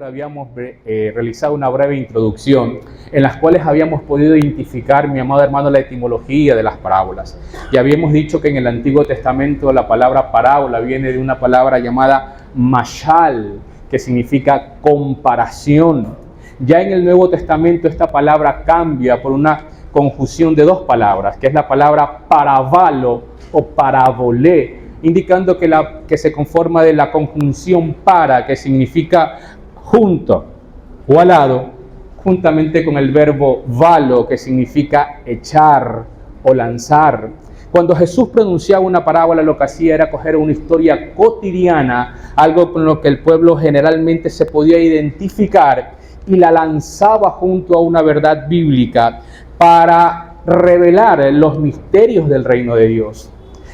anterior habíamos realizado una breve introducción en las cuales habíamos podido identificar, mi amado hermano, la etimología de las parábolas. Y habíamos dicho que en el Antiguo Testamento la palabra parábola viene de una palabra llamada mashal, que significa comparación. Ya en el Nuevo Testamento esta palabra cambia por una conjunción de dos palabras, que es la palabra parabalo o parabolé, indicando que se conforma de la conjunción para, que significa junto o al lado, juntamente con el verbo valo, que significa echar o lanzar. Cuando Jesús pronunciaba una parábola, lo que hacía era coger una historia cotidiana, algo con lo que el pueblo generalmente se podía identificar, y la lanzaba junto a una verdad bíblica para revelar los misterios del reino de Dios.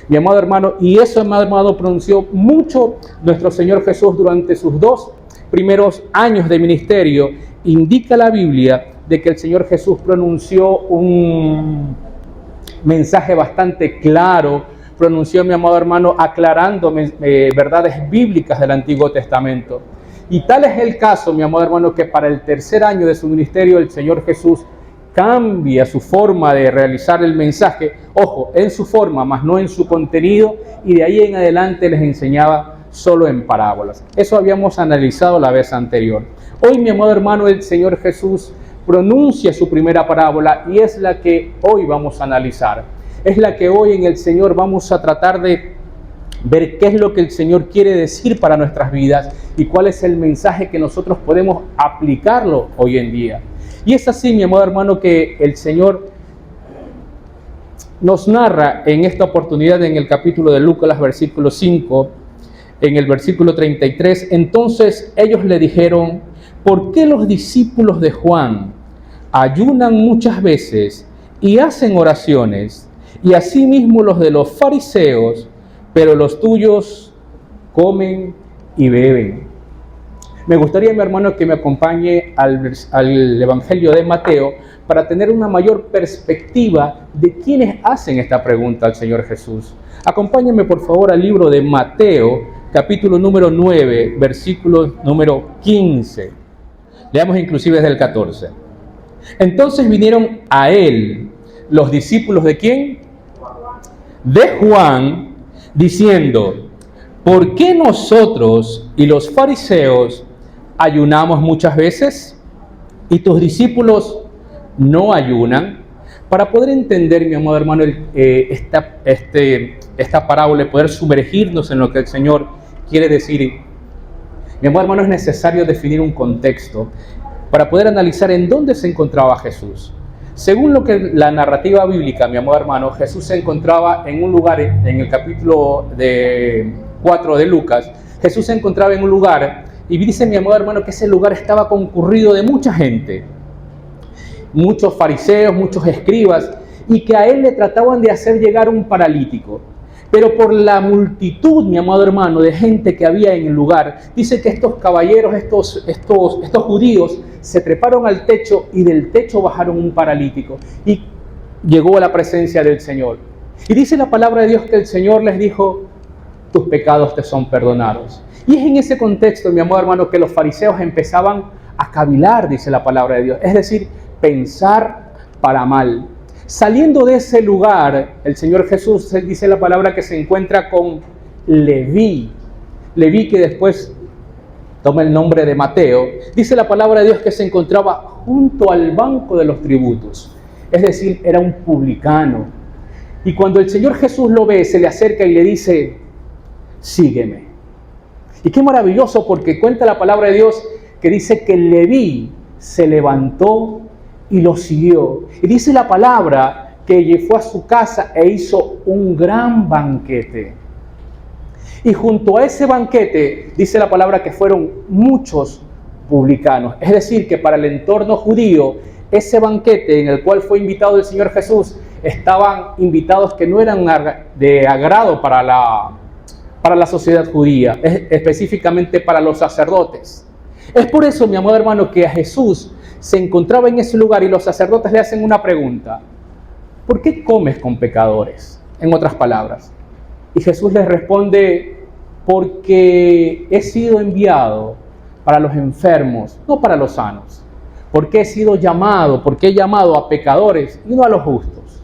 Mi amado hermano, y eso, amado hermano, pronunció mucho nuestro Señor Jesús durante sus 2 primeros años de ministerio. Indica la Biblia de que el Señor Jesús pronunció un mensaje bastante claro, pronunció, mi amado hermano, aclarando verdades bíblicas del Antiguo Testamento. Y tal es el caso, mi amado hermano, que para el 3er año de su ministerio el Señor Jesús cambia su forma de realizar el mensaje, ojo, en su forma, mas no en su contenido, y de ahí en adelante les enseñaba solo en parábolas. Eso habíamos analizado la vez anterior. Hoy, mi amado hermano, el Señor Jesús pronuncia su primera parábola y es la que hoy vamos a analizar. Es la que hoy en el Señor vamos a tratar de ver qué es lo que el Señor quiere decir para nuestras vidas y cuál es el mensaje que nosotros podemos aplicarlo hoy en día. Y es así, mi amado hermano, que el Señor nos narra en esta oportunidad en el capítulo de Lucas, versículo 5, en el versículo 33. Entonces ellos le dijeron: ¿por qué los discípulos de Juan ayunan muchas veces y hacen oraciones, y asimismo los de los fariseos, pero los tuyos comen y beben? Me gustaría, mi hermano, que me acompañe al Evangelio de Mateo para tener una mayor perspectiva de quiénes hacen esta pregunta al Señor Jesús. Acompáñenme, por favor, al libro de Mateo, capítulo número 9, versículo número 15. Leamos inclusive desde el 14. Entonces vinieron a él los discípulos ¿de quién? De Juan, diciendo: ¿por qué nosotros y los fariseos ayunamos muchas veces y tus discípulos no ayunan? Para poder entender, mi amado hermano, esta parábola y poder sumergirnos en lo que el Señor quiere decir, mi amado hermano, es necesario definir un contexto para poder analizar en dónde se encontraba Jesús. Según lo que la narrativa bíblica, mi amado hermano, Jesús se encontraba en un lugar, en el capítulo 4 de Lucas, Jesús se encontraba en un lugar, y dice, mi amado hermano, que ese lugar estaba concurrido de mucha gente, muchos fariseos, muchos escribas, y que a él le trataban de hacer llegar un paralítico. Pero por la multitud, mi amado hermano, de gente que había en el lugar, dice que estos caballeros, estos judíos, se treparon al techo y del techo bajaron un paralítico y llegó a la presencia del Señor. Y dice la palabra de Dios que el Señor les dijo: tus pecados te son perdonados. Y es en ese contexto, mi amado hermano, que los fariseos empezaban a cavilar, dice la palabra de Dios, es decir, pensar para mal. Saliendo de ese lugar, el Señor Jesús, dice la palabra, que se encuentra con Leví, que después toma el nombre de Mateo. Dice la palabra de Dios que se encontraba junto al banco de los tributos, es decir, era un publicano. Y cuando el Señor Jesús lo ve, se le acerca y le dice: sígueme. Y qué maravilloso, porque cuenta la palabra de Dios que dice que Leví se levantó y lo siguió. Y dice la palabra que fue a su casa e hizo un gran banquete. Y junto a ese banquete, dice la palabra que fueron muchos publicanos. Es decir, que para el entorno judío, ese banquete en el cual fue invitado el Señor Jesús, estaban invitados que no eran de agrado para la sociedad judía, específicamente para los sacerdotes. Es por eso, mi amado hermano, que a Jesús se encontraba en ese lugar y los sacerdotes le hacen una pregunta: ¿por qué comes con pecadores? En otras palabras. Y Jesús les responde: porque he sido enviado para los enfermos, no para los sanos. Porque he sido llamado, porque he llamado a pecadores y no a los justos.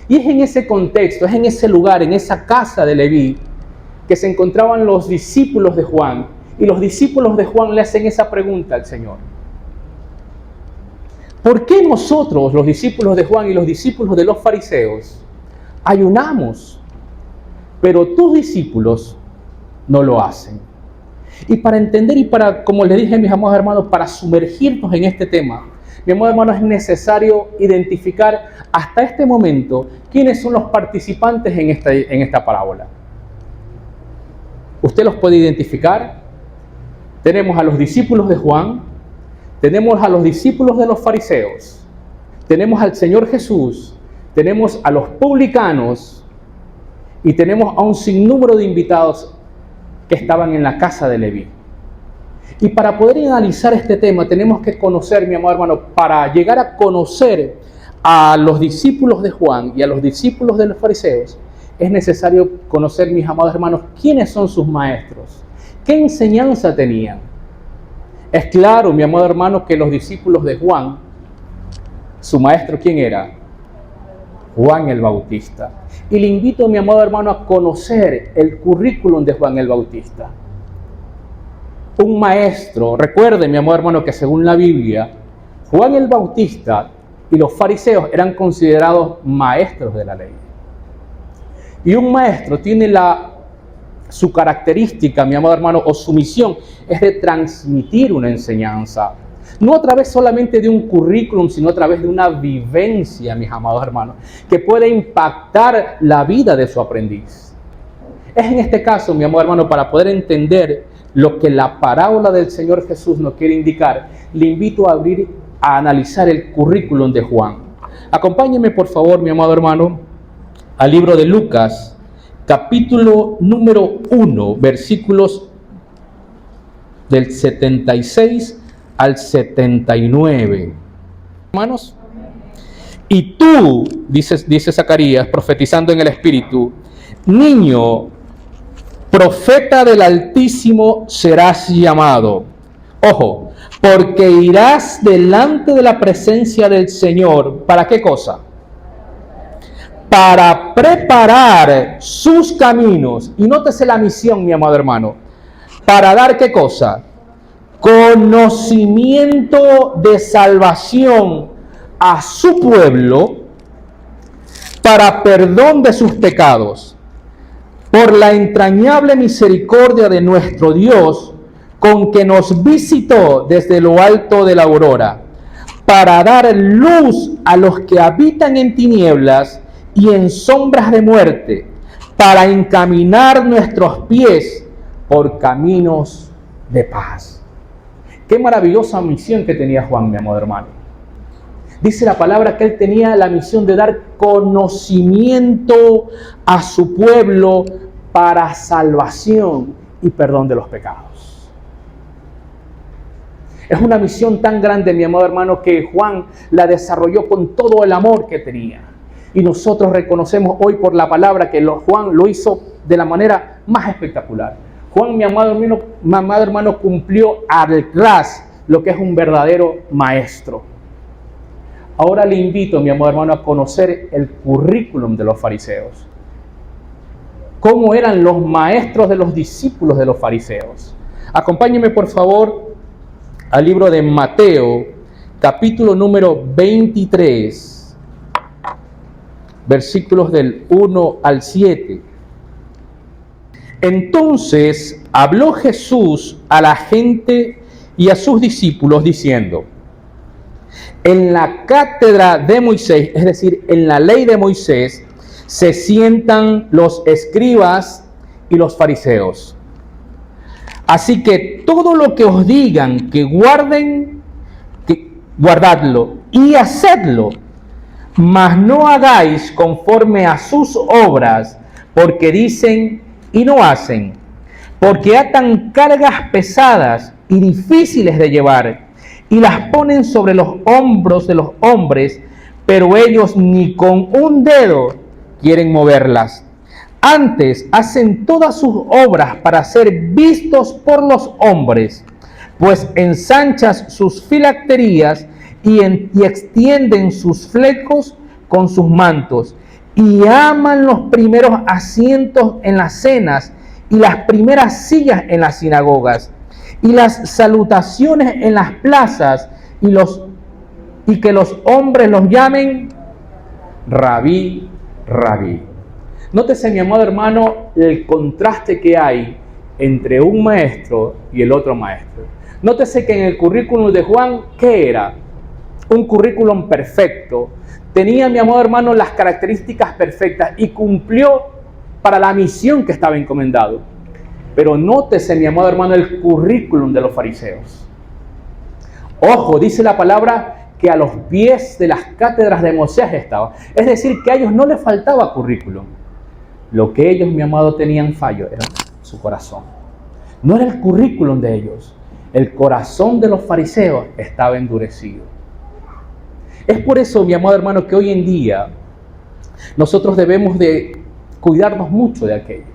Y es en ese contexto, es en ese lugar, en esa casa de Leví, que se encontraban los discípulos de Juan. Y los discípulos de Juan le hacen esa pregunta al Señor. ¿Por qué nosotros, los discípulos de Juan y los discípulos de los fariseos, ayunamos, pero tus discípulos no lo hacen? Y para entender y para, como les dije, mis amados hermanos, para sumergirnos en este tema, mi amado hermano, es necesario identificar hasta este momento quiénes son los participantes en esta parábola. ¿Usted los puede identificar? Tenemos a los discípulos de Juan, tenemos a los discípulos de los fariseos, tenemos al Señor Jesús, tenemos a los publicanos y tenemos a un sinnúmero de invitados que estaban en la casa de Leví. Y para poder analizar este tema tenemos que conocer, mi amado hermano, para llegar a conocer a los discípulos de Juan y a los discípulos de los fariseos, es necesario conocer, mis amados hermanos, quiénes son sus maestros, qué enseñanza tenían. Es claro, mi amado hermano, que los discípulos de Juan, su maestro, ¿quién era? Juan el Bautista. Y le invito, mi amado hermano, a conocer el currículum de Juan el Bautista. Un maestro, recuerde, mi amado hermano, que según la Biblia, Juan el Bautista y los fariseos eran considerados maestros de la ley. Y un maestro tiene su característica, mi amado hermano, o su misión, es de transmitir una enseñanza. No a través solamente de un currículum, sino a través de una vivencia, mis amados hermanos, que puede impactar la vida de su aprendiz. Es en este caso, mi amado hermano, para poder entender lo que la parábola del Señor Jesús nos quiere indicar, le invito a analizar el currículum de Juan. Acompáñeme, por favor, mi amado hermano, al libro de Lucas, capítulo número 1, versículos del 76 al 79. Hermanos, y tú, dice Zacarías, profetizando en el Espíritu, niño, profeta del Altísimo serás llamado. Ojo, porque irás delante de la presencia del Señor. ¿Para qué cosa? Para preparar sus caminos. Y nótese la misión, mi amado hermano. ¿Para dar qué cosa? Conocimiento de salvación a su pueblo, para perdón de sus pecados, por la entrañable misericordia de nuestro Dios, con que nos visitó desde lo alto de la aurora, para dar luz a los que habitan en tinieblas y en sombras de muerte, para encaminar nuestros pies por caminos de paz. Qué maravillosa misión que tenía Juan, mi amado hermano. Dice la palabra que él tenía la misión de dar conocimiento a su pueblo para salvación y perdón de los pecados. Es una misión tan grande, mi amado hermano, que Juan la desarrolló con todo el amor que tenía. Y nosotros reconocemos hoy por la palabra que Juan lo hizo de la manera más espectacular. Juan, mi amado hermano, cumplió al ras lo que es un verdadero maestro. Ahora le invito, mi amado hermano, a conocer el currículum de los fariseos. ¿Cómo eran los maestros de los discípulos de los fariseos? Acompáñenme, por favor, al libro de Mateo, capítulo número 23, versículos del 1 al 7. Entonces habló Jesús a la gente y a sus discípulos diciendo: en la cátedra de Moisés, es decir, en la ley de Moisés, se sientan los escribas y los fariseos. Así que todo lo que os digan que guarden, guardadlo y hacedlo, mas no hagáis conforme a sus obras, porque dicen y no hacen, porque atan cargas pesadas y difíciles de llevar, y las ponen sobre los hombros de los hombres, pero ellos ni con un dedo quieren moverlas. Antes hacen todas sus obras para ser vistos por los hombres, pues ensanchas sus filacterías y extienden sus flecos con sus mantos, y aman los primeros asientos en las cenas y las primeras sillas en las sinagogas y las salutaciones en las plazas, y que los hombres los llamen Rabí, Rabí. Nótese, mi amado hermano, el contraste que hay entre un maestro y el otro maestro. Nótese que en el currículum de Juan, ¿qué era? Un currículum perfecto. Tenía, mi amado hermano, las características perfectas y cumplió para la misión que estaba encomendado. Pero nótese, mi amado hermano, el currículum de los fariseos. Ojo, dice la palabra que a los pies de las cátedras de Moisés estaba. Es decir, que a ellos no les faltaba currículum. Lo que ellos, mi amado, tenían fallo era su corazón. No era el currículum de ellos. El corazón de los fariseos estaba endurecido. Es por eso, mi amado hermano, que hoy en día nosotros debemos de cuidarnos mucho de aquello.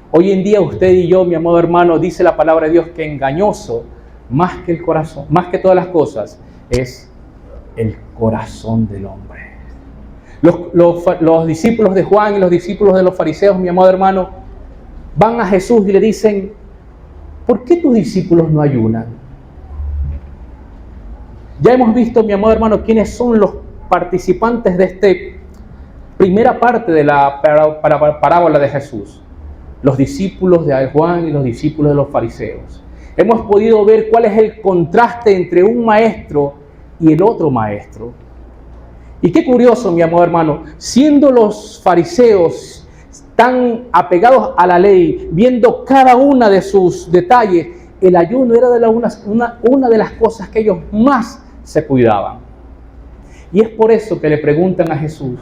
Hoy en día usted y yo, mi amado hermano, dice la palabra de Dios que engañoso, más que el corazón, más que todas las cosas, es el corazón del hombre. Los discípulos de Juan y los discípulos de los fariseos, mi amado hermano, van a Jesús y le dicen: ¿por qué tus discípulos no ayunan? Ya hemos visto, mi amado hermano, quiénes son los participantes de esta primera parte de la parábola de Jesús. Los discípulos de Juan y los discípulos de los fariseos. Hemos podido ver cuál es el contraste entre un maestro y el otro maestro. Y qué curioso, mi amado hermano, siendo los fariseos tan apegados a la ley, viendo cada una de sus detalles, el ayuno era una de las cosas que ellos más se cuidaban. Y es por eso que le preguntan a Jesús: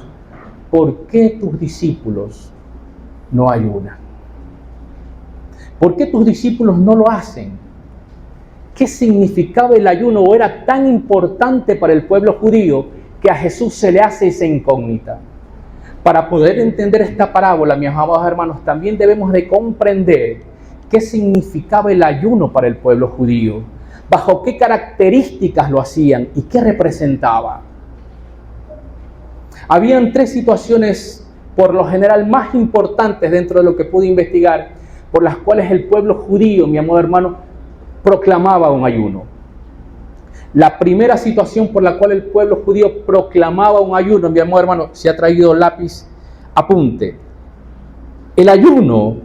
¿por qué tus discípulos no ayunan? ¿Por qué tus discípulos no lo hacen? ¿Qué significaba el ayuno o era tan importante para el pueblo judío que a Jesús se le hace esa incógnita? Para poder entender esta parábola, mis amados hermanos, también debemos de comprender qué significaba el ayuno para el pueblo judío, bajo qué características lo hacían y qué representaba. Habían tres situaciones, por lo general, más importantes dentro de lo que pude investigar, por las cuales el pueblo judío, mi amado hermano, proclamaba un ayuno. La primera situación por la cual el pueblo judío proclamaba un ayuno, mi amado hermano, si ha traído lápiz, apunte. El ayuno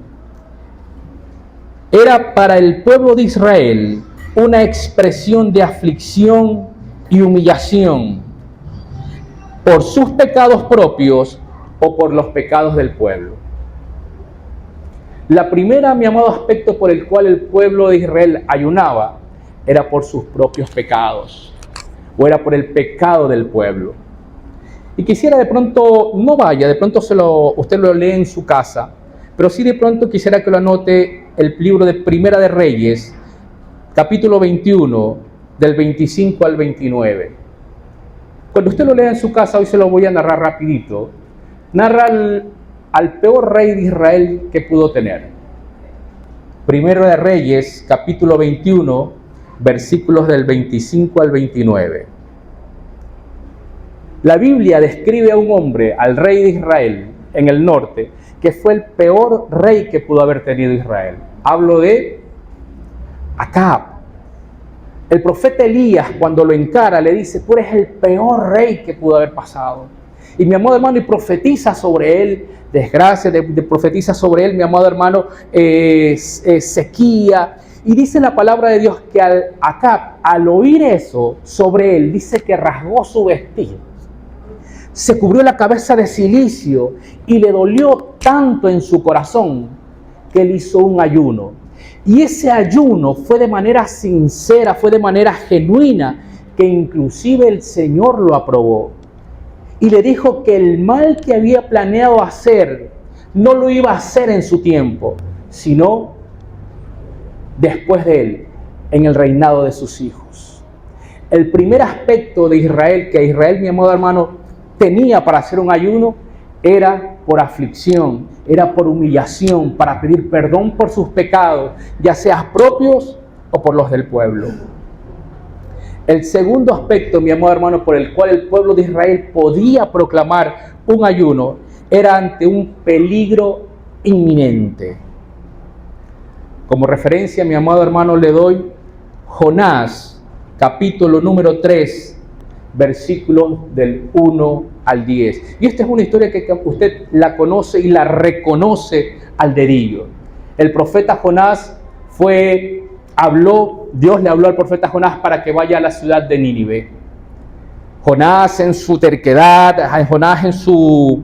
era para el pueblo de Israel una expresión de aflicción y humillación por sus pecados propios o por los pecados del pueblo. La primera, mi amado, aspecto por el cual el pueblo de Israel ayunaba era por sus propios pecados, o era por el pecado del pueblo. Y quisiera de pronto, no vaya, de pronto usted lo lee en su casa, pero sí de pronto quisiera que lo anote el libro de Primera de Reyes, capítulo 21, del 25 al 29. Cuando usted lo lea en su casa, hoy se lo voy a narrar rapidito, narra al peor rey de Israel que pudo tener. Primero de Reyes, capítulo 21, versículos del 25 al 29. La Biblia describe a un hombre, al rey de Israel, en el norte, que fue el peor rey que pudo haber tenido Israel. Hablo de Acab. El profeta Elías, cuando lo encara, le dice: tú eres el peor rey que pudo haber pasado. Y mi amado hermano, y profetiza sobre él desgracia, profetiza sobre él, mi amado hermano, sequía. Y dice la palabra de Dios que Acab, al oír eso sobre él, dice que rasgó su vestido, se cubrió la cabeza de cilicio y le dolió tanto en su corazón que él hizo un ayuno. Y ese ayuno fue de manera sincera, fue de manera genuina, que inclusive el Señor lo aprobó. Y le dijo que el mal que había planeado hacer no lo iba a hacer en su tiempo, sino después de él, en el reinado de sus hijos. El primer aspecto de Israel, que Israel, mi amado hermano, tenía para hacer un ayuno, era por aflicción, era por humillación, para pedir perdón por sus pecados, ya sean propios o por los del pueblo. El segundo aspecto, mi amado hermano, por el cual el pueblo de Israel podía proclamar un ayuno, era ante un peligro inminente. Como referencia, mi amado hermano, le doy Jonás, capítulo número 3, versículos del 1 al 10. Y esta es una historia que usted la conoce y la reconoce al dedillo. El profeta Jonás Dios le habló al profeta Jonás para que vaya a la ciudad de Nínive. Jonás en su terquedad, Jonás en su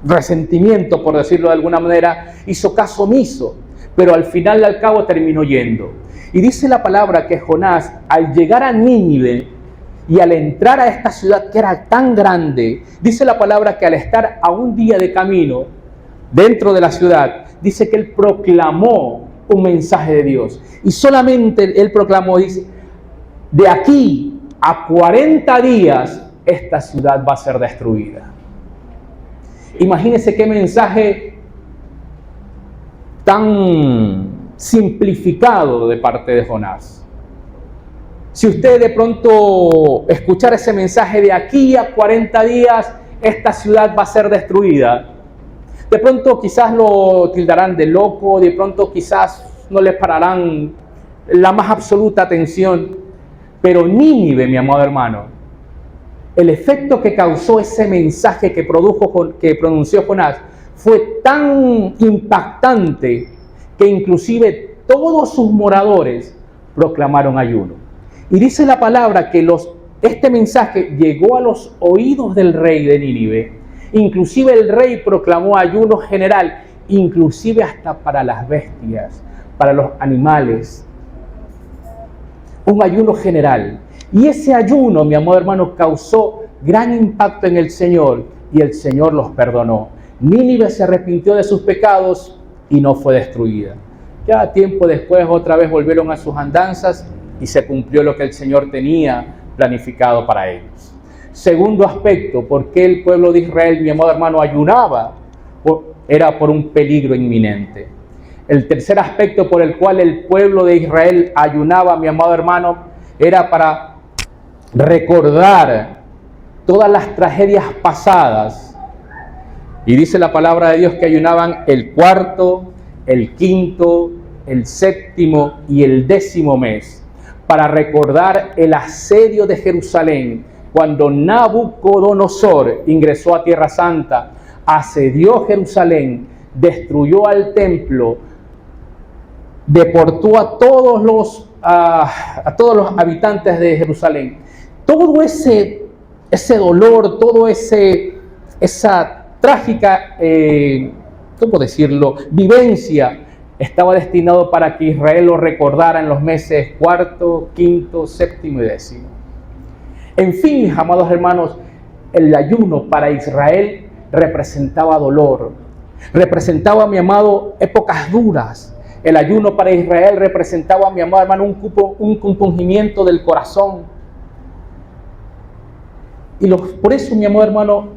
resentimiento, por decirlo de alguna manera, hizo caso omiso, pero al final y al cabo terminó yendo. Y dice la palabra que Jonás, al llegar a Nínive y al entrar a esta ciudad que era tan grande, dice la palabra que al estar a un día de camino dentro de la ciudad, dice que él proclamó un mensaje de Dios. Y solamente él proclamó, dice, de aquí a 40 días esta ciudad va a ser destruida. Imagínense qué mensaje tan simplificado de parte de Jonás. Si usted de pronto escuchara ese mensaje de aquí a 40 días, esta ciudad va a ser destruida, de pronto quizás lo tildarán de loco, de pronto quizás no les pararán la más absoluta atención. Pero Nínive, mi amado hermano, el efecto que causó ese mensaje que pronunció Jonás fue tan impactante que inclusive todos sus moradores proclamaron ayuno. Y dice la palabra que este mensaje llegó a los oídos del rey de Nínive. Inclusive el rey proclamó ayuno general, inclusive hasta para las bestias, para los animales. Un ayuno general. Y ese ayuno, mi amado hermano, causó gran impacto en el Señor y el Señor los perdonó. Nínive se arrepintió de sus pecados y no fue destruida. Ya tiempo después otra vez volvieron a sus andanzas y se cumplió lo que el Señor tenía planificado para ellos. Segundo aspecto, ¿por qué el pueblo de Israel, mi amado hermano, ayunaba? Era por un peligro inminente. El tercer aspecto por el cual el pueblo de Israel ayunaba, mi amado hermano, era para recordar todas las tragedias pasadas. Y dice la palabra de Dios que ayunaban el cuarto, el quinto, el séptimo y el 10º mes, para recordar el asedio de Jerusalén, cuando Nabucodonosor ingresó a Tierra Santa, asedió Jerusalén, destruyó al templo, deportó a todos los habitantes de Jerusalén. Todo ese dolor, toda esa trágica, ¿cómo decirlo?, vivencia, estaba destinado para que Israel lo recordara en los meses cuarto, quinto, séptimo y 10º. En fin, mis amados hermanos, el ayuno para Israel representaba dolor, representaba, mi amado, épocas duras. El ayuno para Israel representaba, mi amado hermano, un compungimiento del corazón. Y por eso, mi amado hermano,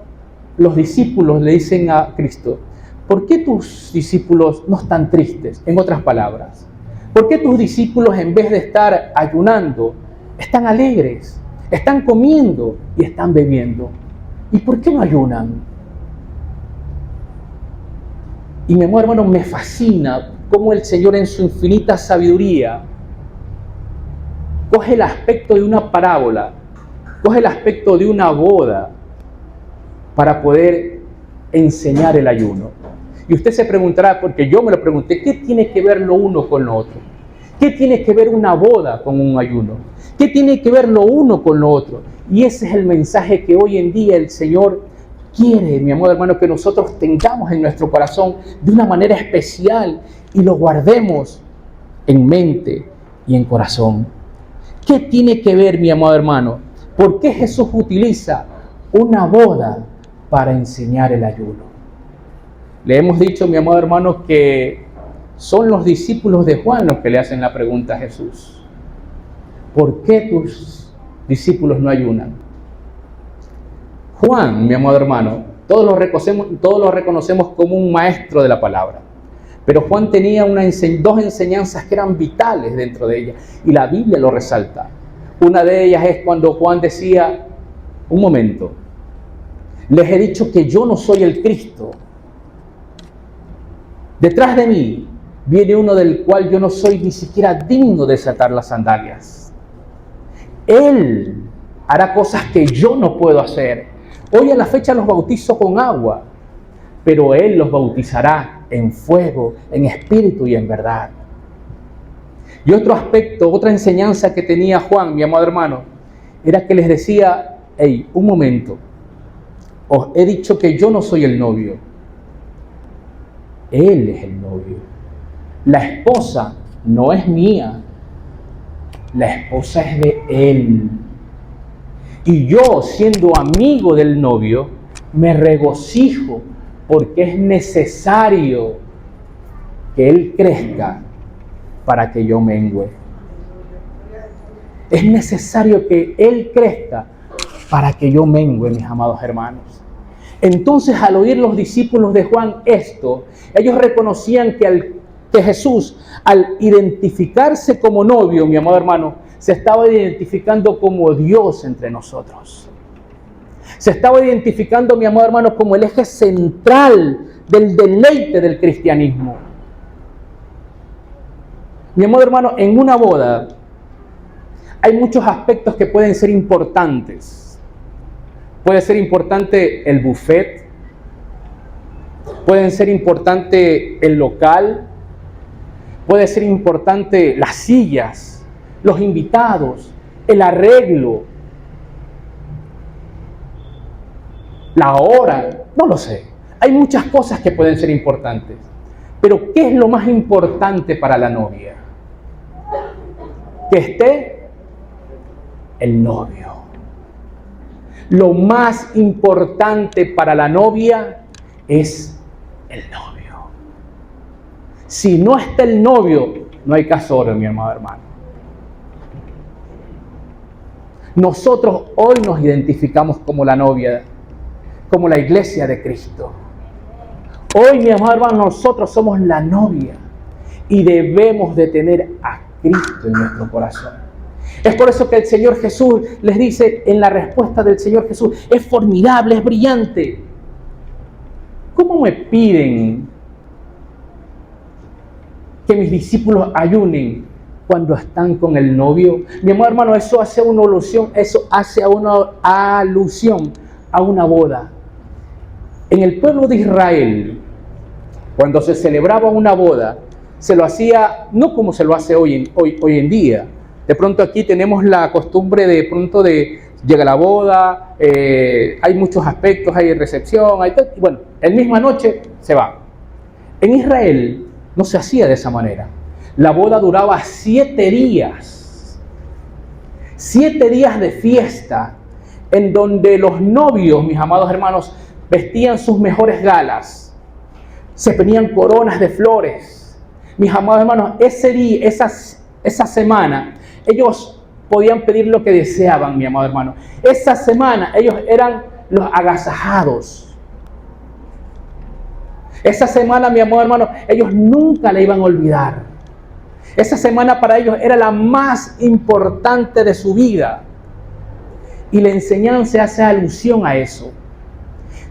los discípulos le dicen a Cristo: ¿por qué tus discípulos no están tristes? En otras palabras, ¿por qué tus discípulos, en vez de estar ayunando, están alegres? Están comiendo y están bebiendo. ¿Y por qué no ayunan? Y mi amado hermano, me fascina cómo el Señor en su infinita sabiduría coge el aspecto de una parábola, coge el aspecto de una boda para poder enseñar el ayuno. Y usted se preguntará, porque yo me lo pregunté, ¿qué tiene que ver lo uno con lo otro? ¿Qué tiene que ver una boda con un ayuno? ¿Qué tiene que ver lo uno con lo otro? Y ese es el mensaje que hoy en día el Señor quiere, mi amado hermano, que nosotros tengamos en nuestro corazón de una manera especial y lo guardemos en mente y en corazón. ¿Qué tiene que ver, mi amado hermano? ¿Por qué Jesús utiliza una boda para enseñar el ayuno? Le hemos dicho, mi amado hermano, que son los discípulos de Juan los que le hacen la pregunta a Jesús: ¿por qué tus discípulos no ayunan? Juan, mi amado hermano, todos lo reconocemos como un maestro de la palabra. Pero Juan tenía dos enseñanzas que eran vitales dentro de ella, y la Biblia lo resalta. Una de ellas es cuando Juan decía, un momento, les he dicho que yo no soy el Cristo. Detrás de mí viene uno del cual yo no soy ni siquiera digno de desatar las sandalias. Él hará cosas que yo no puedo hacer. Hoy a la fecha los bautizo con agua, pero Él los bautizará en fuego, en espíritu y en verdad. Y otro aspecto, otra enseñanza que tenía Juan, mi amado hermano, era que les decía, hey, un momento, os he dicho que yo no soy el novio. Él es el novio. La esposa no es mía, la esposa es de Él. Y yo, siendo amigo del novio, me regocijo porque es necesario que Él crezca para que yo mengüe. Es necesario que Él crezca para que yo mengüe, mis amados hermanos. Entonces, al oír los discípulos de Juan esto, ellos reconocían que Jesús, al identificarse como novio, mi amado hermano, se estaba identificando como Dios entre nosotros. Se estaba identificando, mi amado hermano, como el eje central del deleite del cristianismo. Mi amado hermano, en una boda hay muchos aspectos que pueden ser importantes. Puede ser importante el buffet, pueden ser importante el local, puede ser importante las sillas, los invitados, el arreglo, la hora, no lo sé. Hay muchas cosas que pueden ser importantes. Pero ¿qué es lo más importante para la novia? Que esté el novio. Lo más importante para la novia es el novio. Si no está el novio, no hay casoro, mi amado hermano. Nosotros hoy nos identificamos como la novia, como la iglesia de Cristo. Hoy, mi amado hermano, nosotros somos la novia y debemos de tener a Cristo en nuestro corazón. Es por eso que el Señor Jesús les dice en la respuesta del Señor Jesús, es formidable, es brillante. ¿Cómo me piden que mis discípulos ayunen cuando están con el novio? Mi amado hermano, eso hace una alusión a una boda. En el pueblo de Israel, cuando se celebraba una boda, se lo hacía no como se lo hace hoy en día. De pronto aquí tenemos la costumbre de llega la boda, hay muchos aspectos, hay recepción, y bueno, en misma noche se va. En Israel no se hacía de esa manera. La boda duraba 7 días. 7 días de fiesta, en donde los novios, mis amados hermanos, vestían sus mejores galas, se ponían coronas de flores. Mis amados hermanos, ese día, esa semana, ellos podían pedir lo que deseaban, mi amado hermano. Esa semana ellos eran los agasajados. Esa semana, mi amado hermano, ellos nunca la iban a olvidar. Esa semana para ellos era la más importante de su vida. Y la enseñanza hace alusión a eso.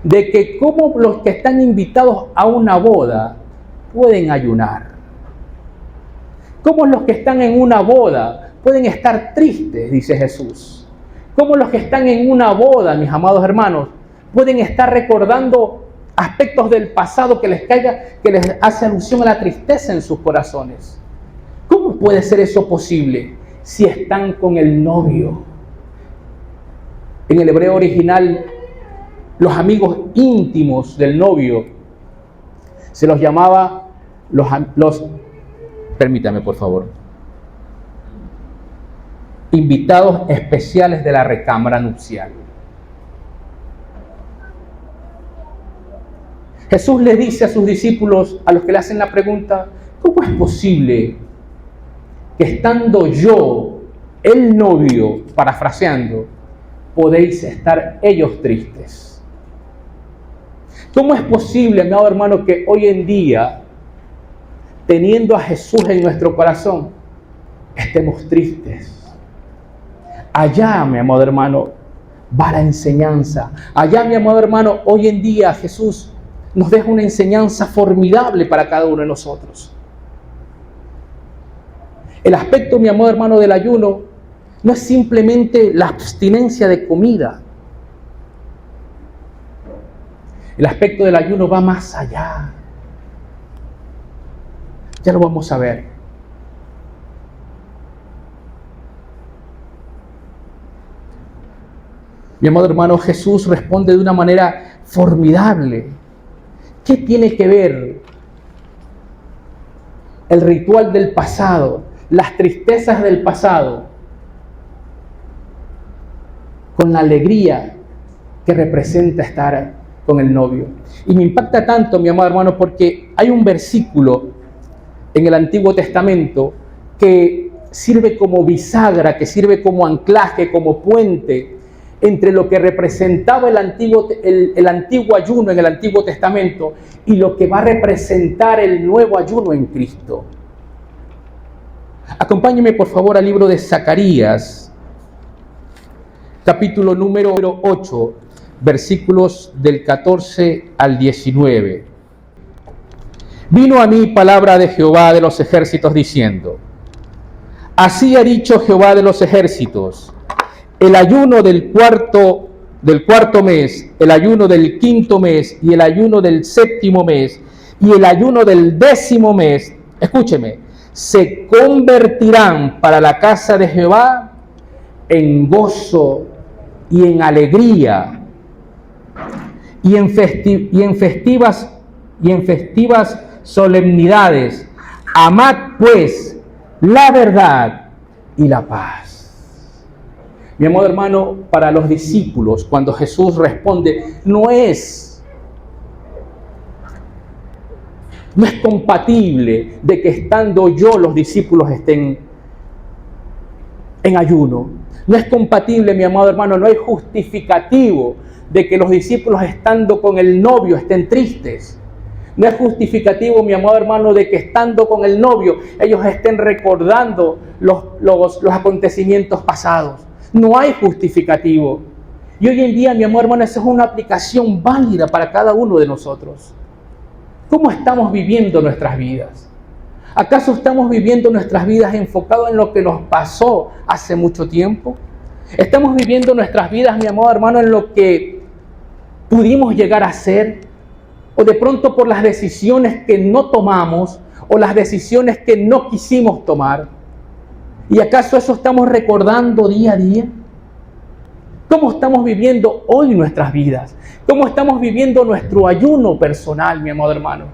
De que como los que están invitados a una boda pueden ayunar. Como los que están en una boda pueden estar tristes, dice Jesús. Como los que están en una boda, mis amados hermanos, pueden estar recordando aspectos del pasado que les hace alusión a la tristeza en sus corazones. ¿Cómo puede ser eso posible si están con el novio? En el hebreo original, los amigos íntimos del novio se los llamaba permítame por favor, invitados especiales de la recámara nupcial. Jesús les dice a sus discípulos, a los que le hacen la pregunta, ¿cómo es posible que estando yo, el novio, parafraseando, podéis estar ellos tristes? ¿Cómo es posible, amado hermano, que hoy en día teniendo a Jesús en nuestro corazón, estemos tristes. Allá, mi amado hermano, va la enseñanza. Allá, mi amado hermano, hoy en día Jesús nos deja una enseñanza formidable para cada uno de nosotros. El aspecto, mi amado hermano, del ayuno no es simplemente la abstinencia de comida. El aspecto del ayuno va más allá. Ya lo vamos a ver. Mi amado hermano, Jesús responde de una manera formidable. ¿Qué tiene que ver el ritual del pasado, las tristezas del pasado, con la alegría que representa estar con el novio? Y me impacta tanto, mi amado hermano, porque hay un versículo en el Antiguo Testamento que sirve como bisagra, que sirve como anclaje, como puente entre lo que representaba el antiguo ayuno en el Antiguo Testamento y lo que va a representar el nuevo ayuno en Cristo. Acompáñeme por favor al libro de Zacarías, capítulo número 8, versículos del 14 al 19. Vino a mí palabra de Jehová de los ejércitos diciendo: así ha dicho Jehová de los ejércitos, el ayuno del cuarto mes, el ayuno del quinto mes y el ayuno del séptimo mes y el ayuno del 10º mes, escúcheme, se convertirán para la casa de Jehová en gozo y en alegría y en festivas solemnidades. Amad pues la verdad y la paz. Mi amado hermano, para los discípulos, cuando Jesús responde, no es compatible de que estando yo los discípulos estén en ayuno. No es compatible, mi amado hermano, no hay justificativo de que los discípulos estando con el novio estén tristes. No es justificativo, mi amado hermano, de que estando con el novio ellos estén recordando los acontecimientos pasados. No hay justificativo. Y hoy en día, mi amado hermano, esa es una aplicación válida para cada uno de nosotros. ¿Cómo estamos viviendo nuestras vidas? ¿Acaso estamos viviendo nuestras vidas enfocados en lo que nos pasó hace mucho tiempo? ¿Estamos viviendo nuestras vidas, mi amado hermano, en lo que pudimos llegar a ser? ¿O de pronto por las decisiones que no tomamos o las decisiones que no quisimos tomar? ¿Y acaso eso estamos recordando día a día? ¿Cómo estamos viviendo hoy nuestras vidas? ¿Cómo estamos viviendo nuestro ayuno personal, mi amado hermano?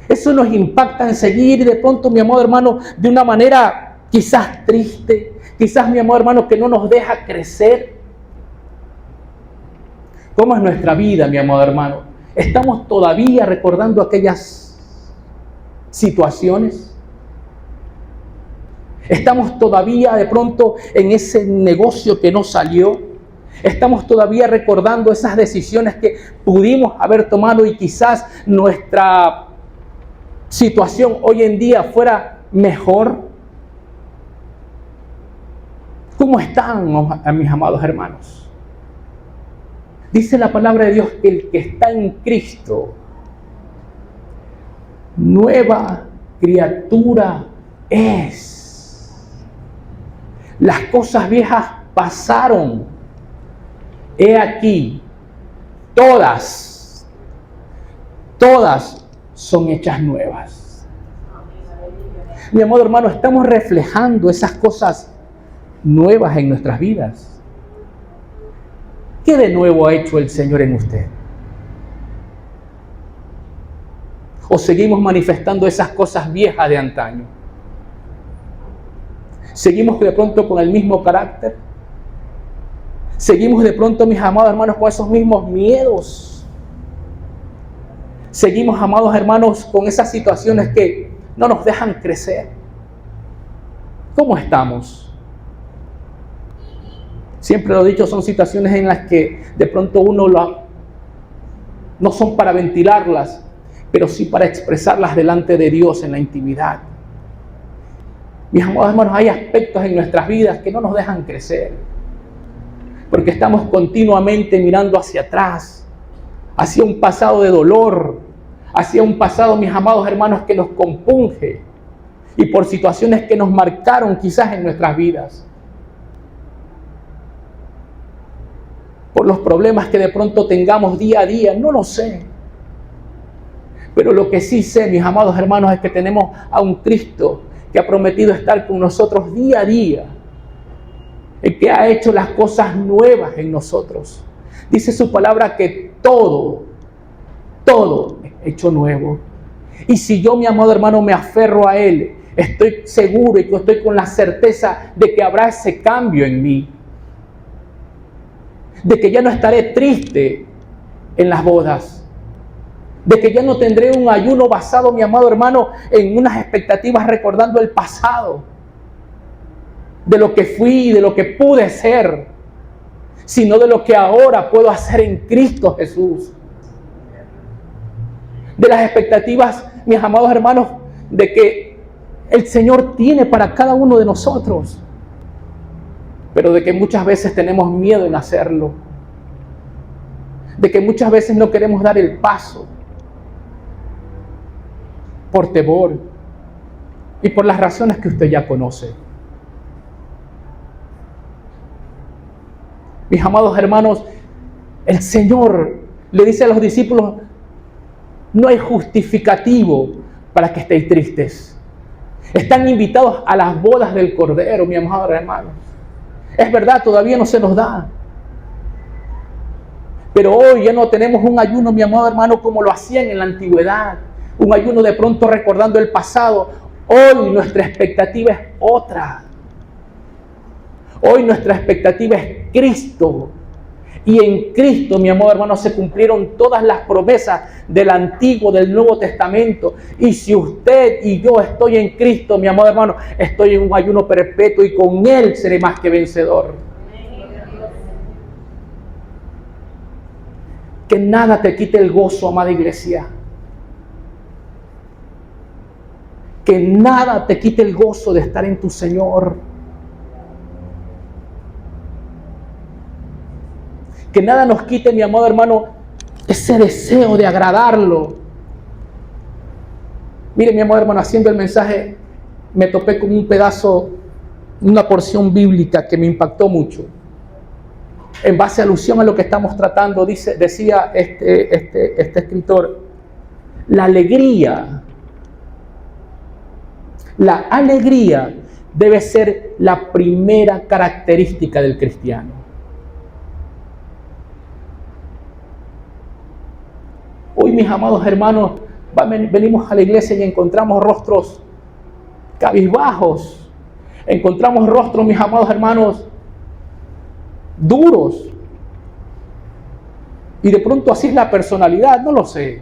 Eso nos impacta en seguir de pronto, mi amado hermano, de una manera quizás triste, quizás, mi amado hermano, que no nos deja crecer. ¿Cómo es nuestra vida, mi amado hermano? ¿Estamos todavía recordando aquellas situaciones? ¿Estamos todavía de pronto en ese negocio que no salió? ¿Estamos todavía recordando esas decisiones que pudimos haber tomado y quizás nuestra situación hoy en día fuera mejor? ¿Cómo están, mis amados hermanos? Dice la palabra de Dios que el que está en Cristo, nueva criatura es. Las cosas viejas pasaron. He aquí, todas son hechas nuevas. Mi amado hermano, estamos reflejando esas cosas nuevas en nuestras vidas. ¿Qué de nuevo ha hecho el Señor en usted? ¿O seguimos manifestando esas cosas viejas de antaño? ¿Seguimos de pronto con el mismo carácter? ¿Seguimos de pronto, mis amados hermanos, con esos mismos miedos? ¿Seguimos, amados hermanos, con esas situaciones que no nos dejan crecer? ¿Cómo estamos? Siempre lo he dicho, son situaciones en las que de pronto no son para ventilarlas. pero sí para expresarlas delante de Dios en la intimidad. Mis amados hermanos, hay aspectos en nuestras vidas que no nos dejan crecer, porque estamos continuamente mirando hacia atrás, hacia un pasado de dolor, hacia un pasado, mis amados hermanos, que nos compunge, y por situaciones que nos marcaron quizás en nuestras vidas, por los problemas que de pronto tengamos día a día, no lo sé. Pero lo que sí sé, mis amados hermanos, es que tenemos a un Cristo que ha prometido estar con nosotros día a día, el que ha hecho las cosas nuevas en nosotros. Dice su palabra que todo es hecho nuevo. Y si yo, mi amado hermano, me aferro a Él, estoy seguro y estoy con la certeza de que habrá ese cambio en mí, de que ya no estaré triste en las bodas, de que ya no tendré un ayuno basado, mi amado hermano, en unas expectativas recordando el pasado, de lo que fui y de lo que pude ser, sino de lo que ahora puedo hacer en Cristo Jesús. De las expectativas, mis amados hermanos, de que el Señor tiene para cada uno de nosotros, pero de que muchas veces tenemos miedo en hacerlo, de que muchas veces no queremos dar el paso por temor y por las razones que usted ya conoce. Mis amados hermanos, el Señor le dice a los discípulos: no hay justificativo para que estéis tristes. Están invitados a las bodas del Cordero, mis amados hermanos. Es verdad, todavía no se nos da. Pero hoy ya no tenemos un ayuno, mi amado hermano, como lo hacían en la antigüedad. Un ayuno de pronto recordando el pasado. Hoy nuestra expectativa es otra. Hoy nuestra expectativa es Cristo. Y en Cristo, mi amado hermano, se cumplieron todas las promesas del Antiguo, del Nuevo Testamento. Y si usted y yo estoy en Cristo, mi amado hermano, estoy en un ayuno perpetuo y con Él seré más que vencedor. Que nada te quite el gozo, amada iglesia. Que nada te quite el gozo de estar en tu Señor. Que nada nos quite, mi amado hermano, ese deseo de agradarlo. Mire, mi amado hermano, haciendo el mensaje, me topé con un pedazo, una porción bíblica que me impactó mucho. En base a alusión a lo que estamos tratando, decía este escritor: la alegría debe ser la primera característica del cristiano. Hoy, mis amados hermanos, venimos a la iglesia y encontramos rostros cabizbajos. Encontramos rostros, mis amados hermanos, duros. Y de pronto así es la personalidad, no lo sé.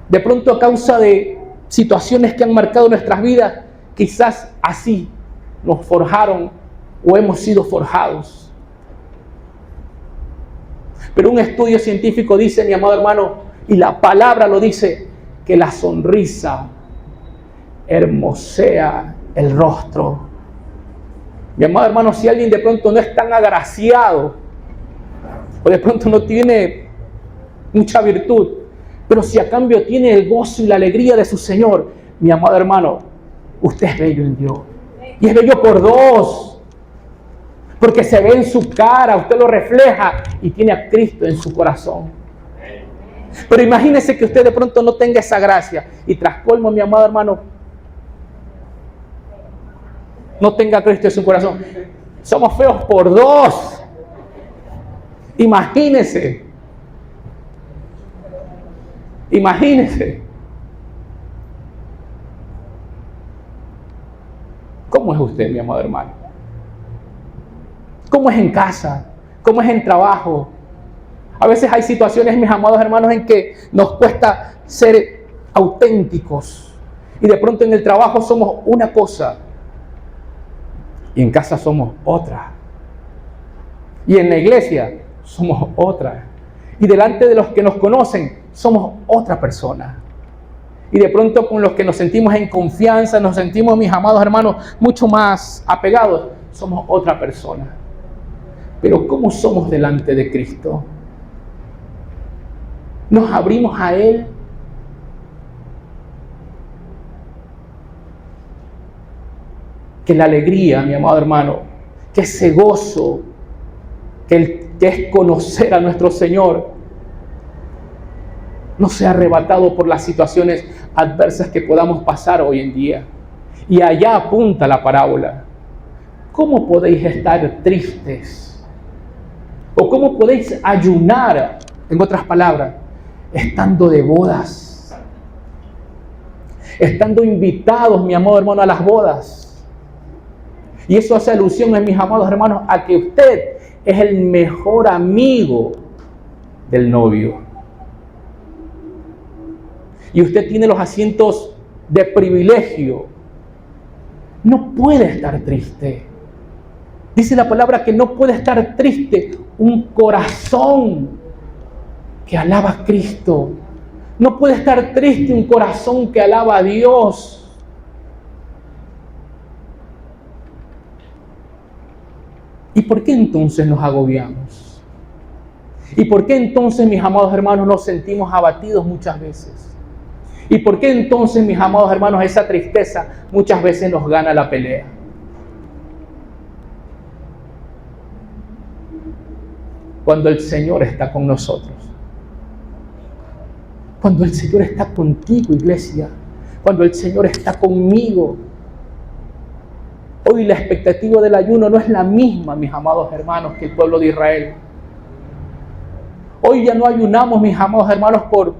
De pronto a causa de situaciones que han marcado nuestras vidas, quizás así nos forjaron o hemos sido forjados. Pero un estudio científico dice, mi amado hermano, y la palabra lo dice, que la sonrisa hermosea el rostro. Mi amado hermano, si alguien de pronto no es tan agraciado, o de pronto no tiene mucha virtud, pero si a cambio tiene el gozo y la alegría de su Señor, mi amado hermano, usted es bello en Dios. Y es bello por dos. Porque se ve en su cara, usted lo refleja y tiene a Cristo en su corazón. Pero imagínese que usted de pronto no tenga esa gracia y tras colmo, mi amado hermano, no tenga a Cristo en su corazón. Somos feos por dos. Imagínese. ¿Cómo es usted, mi amado hermano? ¿Cómo es en casa? ¿Cómo es en trabajo? A veces hay situaciones, mis amados hermanos, en que nos cuesta ser auténticos. Y de pronto en el trabajo somos una cosa y en casa somos otra. Y en la iglesia somos otra. Y delante de los que nos conocen somos otra persona. Y de pronto con los que nos sentimos en confianza, nos sentimos, mis amados hermanos, mucho más apegados, somos otra persona. Pero ¿cómo somos delante de Cristo? ¿Nos abrimos a Él? Que la alegría, mi amado hermano, que ese gozo, que es conocer a nuestro Señor, no sea arrebatado por las situaciones adversas que podamos pasar hoy en día. Y allá apunta la parábola. ¿Cómo podéis estar tristes? ¿O cómo podéis ayunar, en otras palabras, estando de bodas? Estando invitados, mi amado hermano, a las bodas. Y eso hace alusión, mis amados hermanos, a que usted es el mejor amigo del novio. Y usted tiene los asientos de privilegio. No puede estar triste. Dice la palabra que no puede estar triste un corazón que alaba a Cristo. No puede estar triste un corazón que alaba a Dios. ¿Y por qué entonces nos agobiamos? ¿Y por qué entonces, mis amados hermanos, nos sentimos abatidos muchas veces? ¿Y por qué entonces, mis amados hermanos, esa tristeza muchas veces nos gana la pelea? Cuando el Señor está con nosotros. Cuando el Señor está contigo, iglesia. Cuando el Señor está conmigo. Hoy la expectativa del ayuno no es la misma, mis amados hermanos, que el pueblo de Israel. Hoy ya no ayunamos, mis amados hermanos, por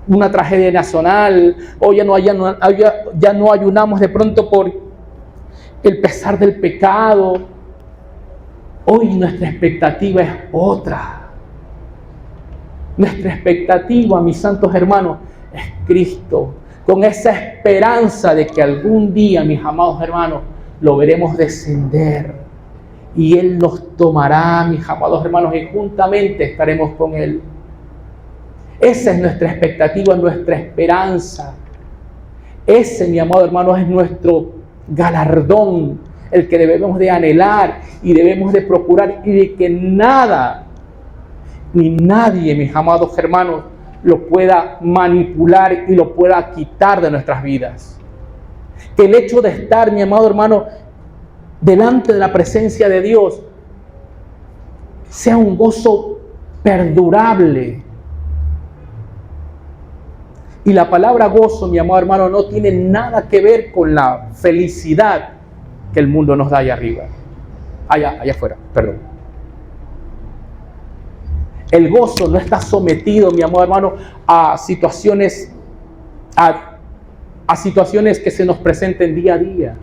una tragedia nacional. Hoy ya no ayunamos de pronto por el pesar del pecado. Hoy nuestra expectativa es otra. Nuestra expectativa, mis santos hermanos, es Cristo. Con esa esperanza de que algún día, mis amados hermanos, lo veremos descender. Y Él nos tomará, mis amados hermanos, y juntamente estaremos con Él. Esa es nuestra expectativa, nuestra esperanza. Ese, mi amado hermano, es nuestro galardón, el que debemos de anhelar y debemos de procurar, y de que nada, ni nadie, mis amados hermanos, lo pueda manipular y lo pueda quitar de nuestras vidas. Que el hecho de estar, mi amado hermano, delante de la presencia de Dios sea un gozo perdurable. Y la palabra gozo, mi amado hermano, no tiene nada que ver con la felicidad que el mundo nos da allá arriba. Allá afuera, perdón. El gozo no está sometido, mi amado hermano, a situaciones que se nos presenten día a día.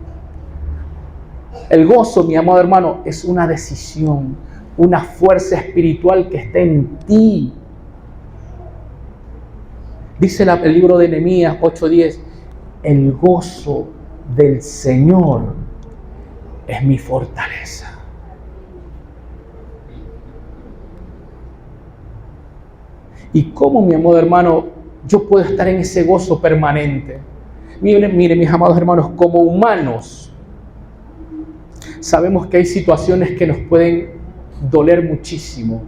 El gozo, mi amado hermano, es una decisión, una fuerza espiritual que está en ti. Dice el libro de Nehemías 8:10, el gozo del Señor es mi fortaleza. ¿Y cómo, mi amado hermano, yo puedo estar en ese gozo permanente? Miren, mis amados hermanos, como humanos, sabemos que hay situaciones que nos pueden doler muchísimo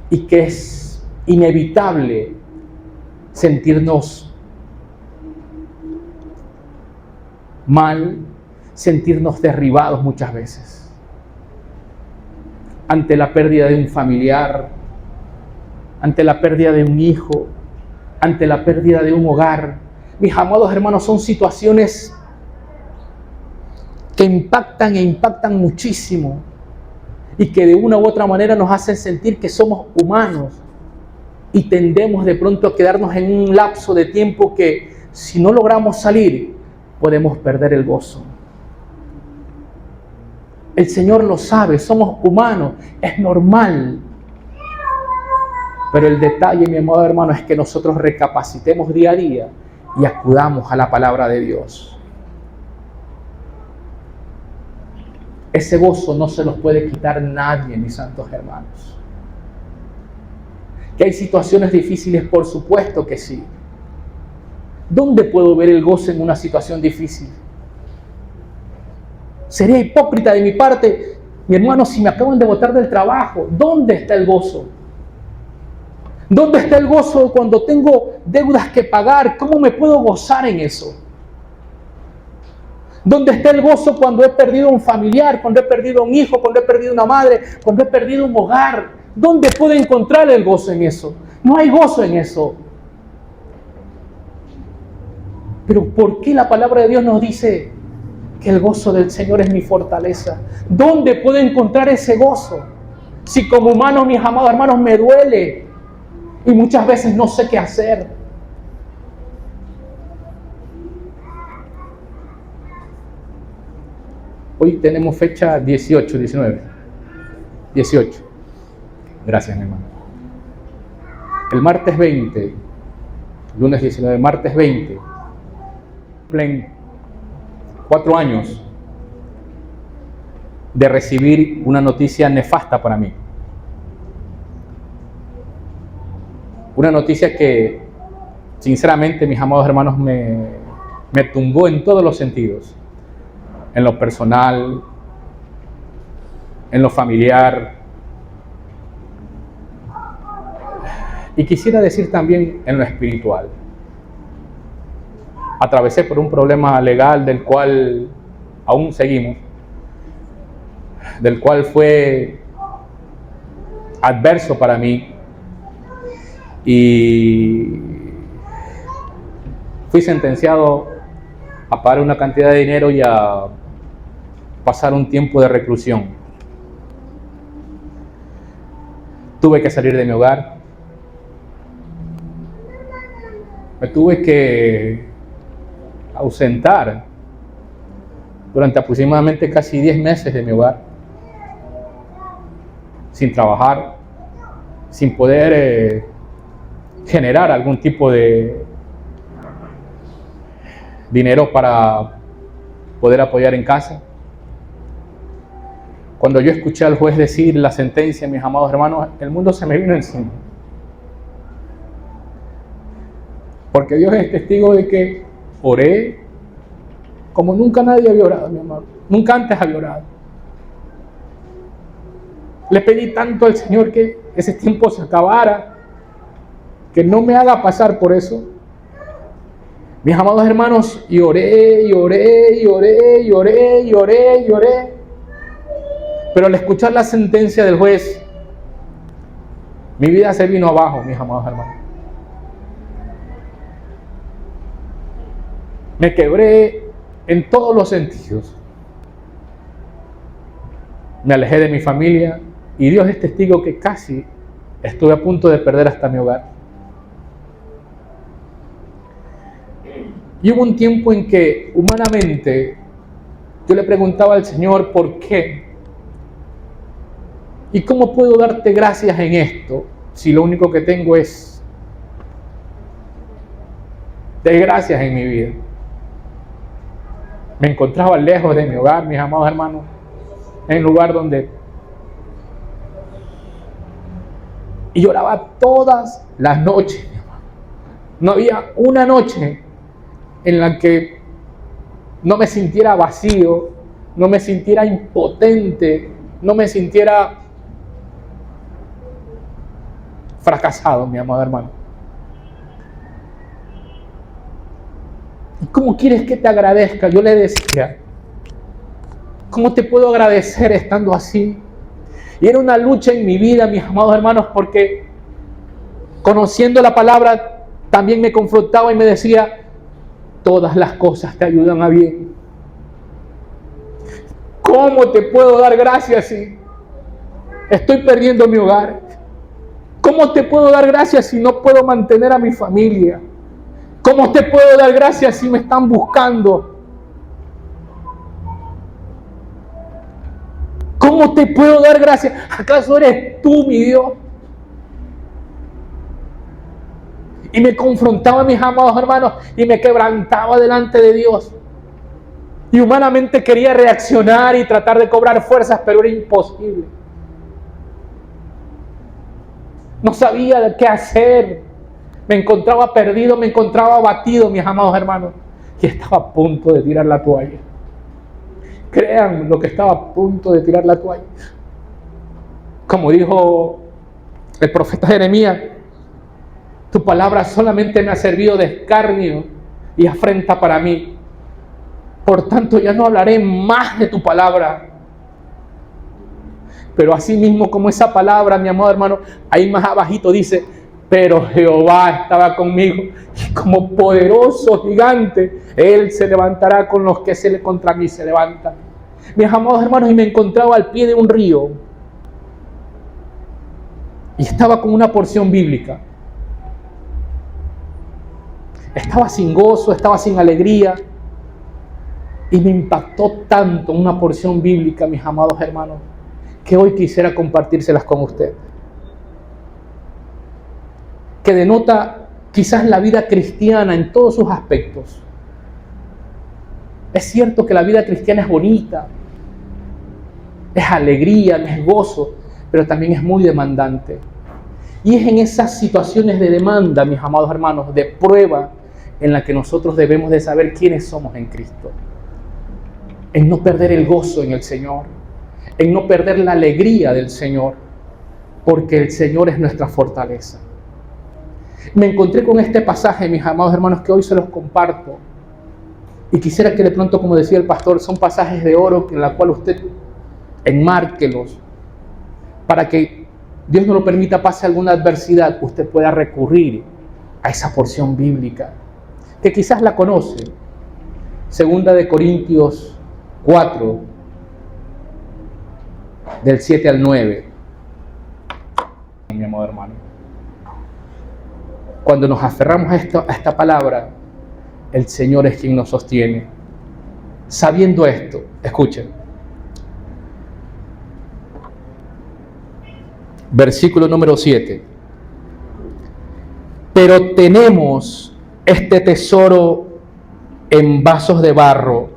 y que es inevitable sentirnos mal, sentirnos derribados muchas veces. Ante la pérdida de un familiar, ante la pérdida de un hijo, ante la pérdida de un hogar. Mis amados hermanos, son situaciones que impactan muchísimo y que de una u otra manera nos hacen sentir que somos humanos y tendemos de pronto a quedarnos en un lapso de tiempo que, si no logramos salir, podemos perder el gozo. El Señor lo sabe, somos humanos, es normal. Pero el detalle, mi amado hermano, es que nosotros recapacitemos día a día y acudamos a la palabra de Dios. Ese gozo no se los puede quitar nadie, mis santos hermanos. ¿Que hay situaciones difíciles? Por supuesto que sí. ¿Dónde puedo ver el gozo en una situación difícil? Sería hipócrita de mi parte, mi hermano, si me acaban de botar del trabajo. ¿Dónde está el gozo? ¿Dónde está el gozo cuando tengo deudas que pagar? ¿Cómo me puedo gozar en eso? ¿Dónde está el gozo cuando he perdido un familiar, cuando he perdido un hijo, cuando he perdido una madre, cuando he perdido un hogar? ¿Dónde puedo encontrar el gozo en eso? No hay gozo en eso. Pero ¿por qué la palabra de Dios nos dice que el gozo del Señor es mi fortaleza? ¿Dónde puedo encontrar ese gozo? Si como humano, mis amados hermanos, me duele y muchas veces no sé qué hacer. Hoy tenemos fecha 18, 19. 18. Gracias, mi hermano. El martes 20, lunes 19, martes 20, cumplen 4 años de recibir una noticia nefasta para mí. Una noticia que, sinceramente, mis amados hermanos, me tumbó en todos los sentidos. En lo personal, en lo familiar, y quisiera decir también en lo espiritual. Atravesé por un problema legal del cual aún seguimos, del cual fue adverso para mí, y fui sentenciado a pagar una cantidad de dinero y a pasar un tiempo de reclusión. Tuve que salir de mi hogar. Me tuve que ausentar durante aproximadamente casi 10 meses de mi hogar, sin trabajar, sin poder generar algún tipo de dinero para poder apoyar en casa. Cuando yo escuché al juez decir la sentencia, mis amados hermanos, el mundo se me vino encima. Porque Dios es testigo de que oré como nunca nadie había orado, mi amado. Nunca antes había orado. Le pedí tanto al Señor que ese tiempo se acabara, que no me haga pasar por eso. Mis amados hermanos, y oré, y oré, y oré, y oré, y oré, y oré. Pero al escuchar la sentencia del juez, mi vida se vino abajo, mis amados hermanos. Me quebré en todos los sentidos. Me alejé de mi familia y Dios es testigo que casi estuve a punto de perder hasta mi hogar. Y hubo un tiempo en que humanamente yo le preguntaba al Señor ¿por qué? ¿Y cómo puedo darte gracias en esto si lo único que tengo es desgracias en mi vida? Me encontraba lejos de mi hogar, mis amados hermanos, en un lugar donde... Y lloraba todas las noches, mi hermano. No había una noche en la que no me sintiera vacío, no me sintiera impotente, no me sintiera fracasado, mi amado hermano. ¿Y cómo quieres que te agradezca? Yo le decía, ¿cómo te puedo agradecer estando así? Y era una lucha en mi vida, mis amados hermanos, porque conociendo la palabra también me confrontaba y me decía, todas las cosas te ayudan a bien. ¿Cómo te puedo dar gracias si estoy perdiendo mi hogar? ¿Cómo te puedo dar gracias si no puedo mantener a mi familia? ¿Cómo te puedo dar gracias si me están buscando? ¿Cómo te puedo dar gracias? ¿Acaso eres tú, mi Dios? Y me confrontaba, mis amados hermanos, y me quebrantaba delante de Dios. Y humanamente quería reaccionar y tratar de cobrar fuerzas, pero era imposible. No sabía qué hacer. Me encontraba perdido, me encontraba abatido, mis amados hermanos. Y estaba a punto de tirar la toalla. Crean lo que estaba a punto de tirar la toalla. Como dijo el profeta Jeremías, tu palabra solamente me ha servido de escarnio y afrenta para mí. Por tanto, ya no hablaré más de tu palabra. Pero así mismo como esa palabra, mi amado hermano, ahí más abajito dice, pero Jehová estaba conmigo y como poderoso gigante, Él se levantará con los que contra mí se levantan. Mis amados hermanos, y me encontraba al pie de un río y estaba con una porción bíblica. Estaba sin gozo, estaba sin alegría y me impactó tanto una porción bíblica, mis amados hermanos, que hoy quisiera compartírselas con usted, que denota quizás la vida cristiana en todos sus aspectos. Es cierto que la vida cristiana es bonita, es alegría, es gozo, pero también es muy demandante. Y es en esas situaciones de demanda, mis amados hermanos, de prueba, en la que nosotros debemos de saber quiénes somos en Cristo. En no perder el gozo en el Señor, en no perder la alegría del Señor, porque el Señor es nuestra fortaleza. Me encontré con este pasaje, mis amados hermanos, que hoy se los comparto. Y quisiera que de pronto, como decía el pastor, son pasajes de oro en la cual usted enmárquelos, para que Dios no lo permita pase alguna adversidad, usted pueda recurrir a esa porción bíblica, que quizás la conoce. 2 Corintios 4, del 7 al 9. Mi amado hermano, cuando nos aferramos a esta palabra, el Señor es quien nos sostiene. Sabiendo esto, escuchen, versículo número 7. Pero tenemos este tesoro en vasos de barro,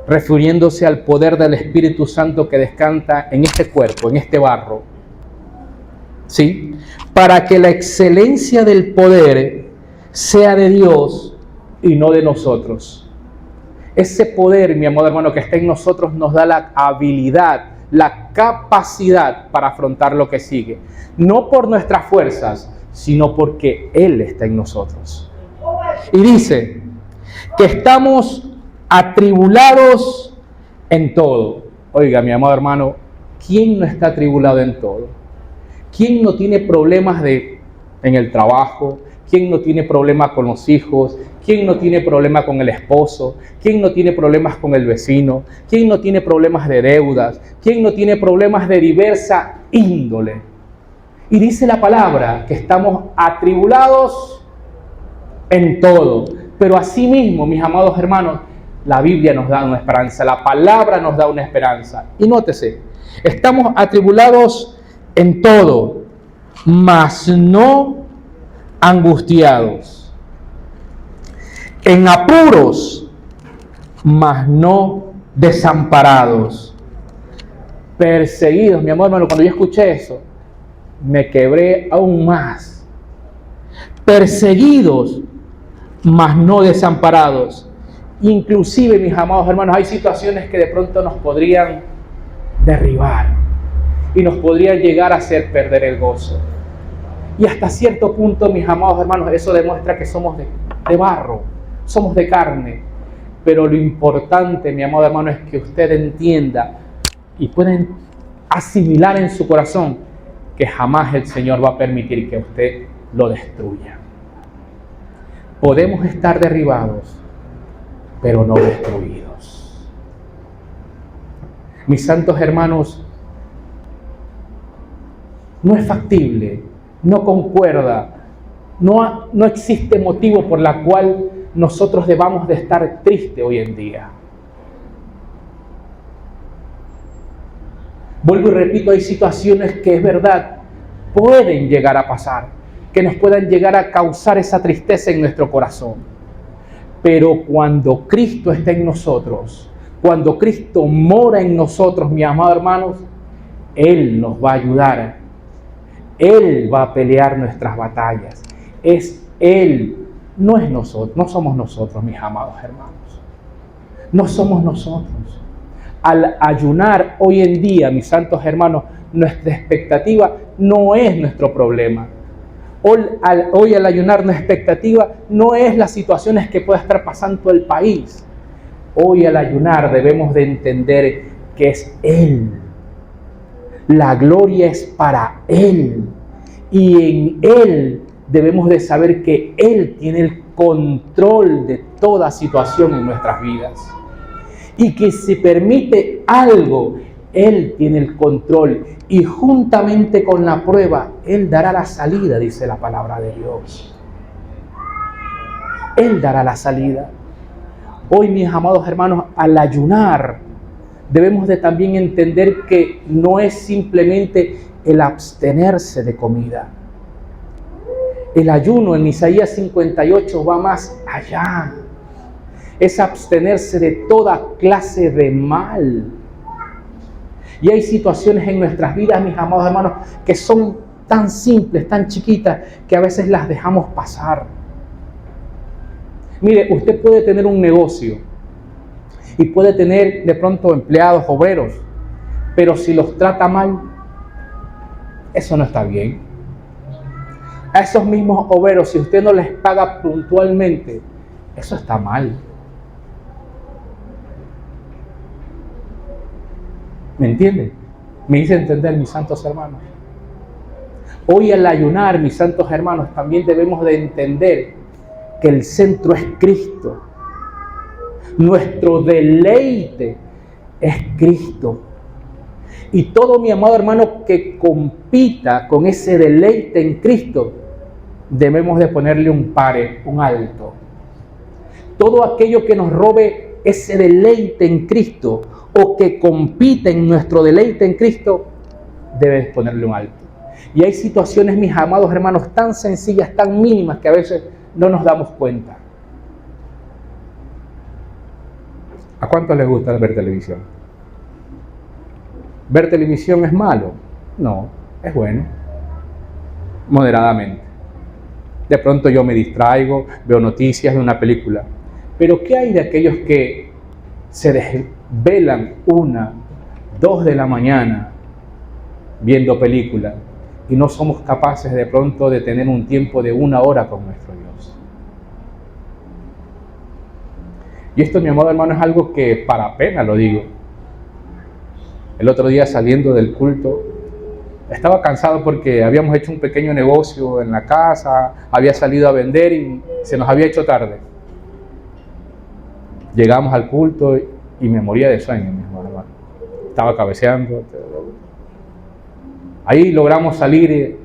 refiriéndose al poder del Espíritu Santo que descansa en este cuerpo, en este barro, ¿sí? Para que la excelencia del poder sea de Dios y no de nosotros. Ese poder, mi amado hermano, que está en nosotros nos da la habilidad, la capacidad para afrontar lo que sigue. No por nuestras fuerzas, sino porque Él está en nosotros. Y dice que estamos atribulados en todo. Oiga, mi amado hermano, ¿quién no está atribulado en todo? ¿Quién no tiene problemas en el trabajo? ¿Quién no tiene problemas con los hijos? ¿Quién no tiene problemas con el esposo? ¿Quién no tiene problemas con el vecino? ¿Quién no tiene problemas de deudas? ¿Quién no tiene problemas de diversa índole? Y dice la palabra que estamos atribulados en todo. Pero asimismo, mis amados hermanos, la Biblia nos da una esperanza, la palabra nos da una esperanza. Y nótese, estamos atribulados en todo, mas no angustiados, en apuros, mas no desamparados, perseguidos. Mi amor, hermano, cuando yo escuché eso, me quebré aún más. Perseguidos, mas no desamparados. Inclusive, mis amados hermanos, hay situaciones que de pronto nos podrían derribar y nos podrían llegar a hacer perder el gozo. Y hasta cierto punto, mis amados hermanos, eso demuestra que somos de barro, somos de carne. Pero lo importante, mi amado hermano, es que usted entienda y pueden asimilar en su corazón que jamás el Señor va a permitir que usted lo destruya. Podemos estar derribados, pero no destruidos. Mis santos hermanos, no es factible, no concuerda, no existe motivo por la cual nosotros debamos de estar tristes hoy en día. Vuelvo y repito, hay situaciones que es verdad, pueden llegar a pasar, que nos puedan llegar a causar esa tristeza en nuestro corazón. Pero cuando Cristo está en nosotros, cuando Cristo mora en nosotros, mis amados hermanos, Él nos va a ayudar. Él va a pelear nuestras batallas. Es Él, no es nosotros, no somos nosotros, mis amados hermanos. No somos nosotros. Al ayunar hoy en día, mis santos hermanos, nuestra expectativa no es nuestro problema. Hoy al ayunar, nuestra expectativa no es las situaciones que pueda estar pasando el país. Hoy al ayunar debemos de entender que es Él. La gloria es para Él. Y en Él debemos de saber que Él tiene el control de toda situación en nuestras vidas. Y que si permite algo, Él tiene el control. Y juntamente con la prueba, Él dará la salida, dice la palabra de Dios. Él dará la salida. Hoy, mis amados hermanos, al ayunar, debemos de también entender que no es simplemente el abstenerse de comida. El ayuno en Isaías 58 va más allá. Es abstenerse de toda clase de mal. Y hay situaciones en nuestras vidas, mis amados hermanos, que son tan simples, tan chiquitas, que a veces las dejamos pasar. Mire, usted puede tener un negocio y puede tener de pronto empleados, obreros, pero si los trata mal, eso no está bien. A esos mismos obreros, si usted no les paga puntualmente, eso está mal. ¿Me entienden? Me hice entender, mis santos hermanos. Hoy al ayunar, mis santos hermanos, también debemos de entender que el centro es Cristo. Nuestro deleite es Cristo. Y todo, mi amado hermano, que compita con ese deleite en Cristo, debemos de ponerle un pare, un alto. Todo aquello que nos robe ese deleite en Cristo o que compite en nuestro deleite en Cristo, debes ponerle un alto. Y hay situaciones, mis amados hermanos, tan sencillas, tan mínimas, que a veces no nos damos cuenta. ¿A cuántos les gusta ver televisión? ¿Ver televisión es malo? No, es bueno. Moderadamente. De pronto yo me distraigo, veo noticias, veo una película. Pero ¿qué hay de aquellos que se desvelan 1, 2 de la mañana viendo películas y no somos capaces de pronto de tener un tiempo de 1 hora con nuestro Dios? Y esto, mi amado hermano, es algo que para pena lo digo. El otro día, saliendo del culto, estaba cansado porque habíamos hecho un pequeño negocio en la casa, había salido a vender y se nos había hecho tarde. Llegamos al culto y me moría de sueño, mi hermano. Estaba cabeceando. Ahí logramos salir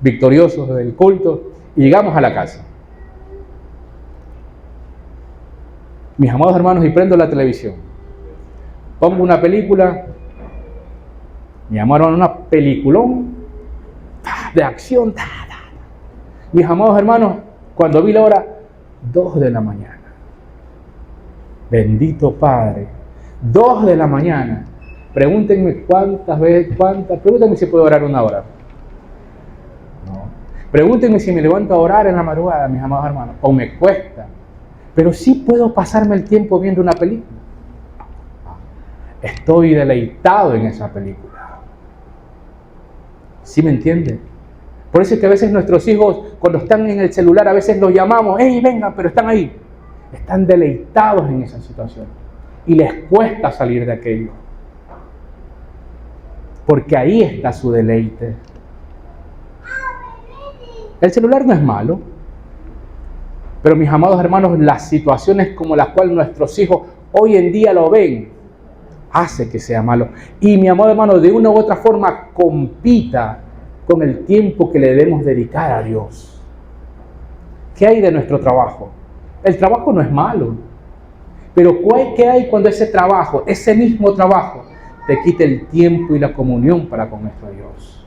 victoriosos del culto y llegamos a la casa. Mis amados hermanos, y prendo la televisión. Pongo una película. Mi amado hermano, una peliculón de acción. Mis amados hermanos, cuando vi la hora, 2 de la mañana. Bendito Padre. 2 de la mañana. Pregúntenme pregúntenme si puedo orar 1 hora. No. Pregúntenme si me levanto a orar en la madrugada, mis amados hermanos, o me cuesta. Pero sí puedo pasarme el tiempo viendo una película. Estoy deleitado en esa película. ¿Sí me entienden? Por eso es que a veces nuestros hijos, cuando están en el celular, a veces los llamamos, ¡hey, vengan! Pero están ahí. Están deleitados en esa situación. Y les cuesta salir de aquello. Porque ahí está su deleite. El celular no es malo. Pero, mis amados hermanos, las situaciones como las cuales nuestros hijos hoy en día lo ven, hace que sea malo. Y, mi amado hermano, de una u otra forma compita con el tiempo que le debemos dedicar a Dios. ¿Qué hay de nuestro trabajo? El trabajo no es malo. Pero ¿qué hay cuando ese trabajo, ese mismo trabajo, te quita el tiempo y la comunión para con nuestro Dios?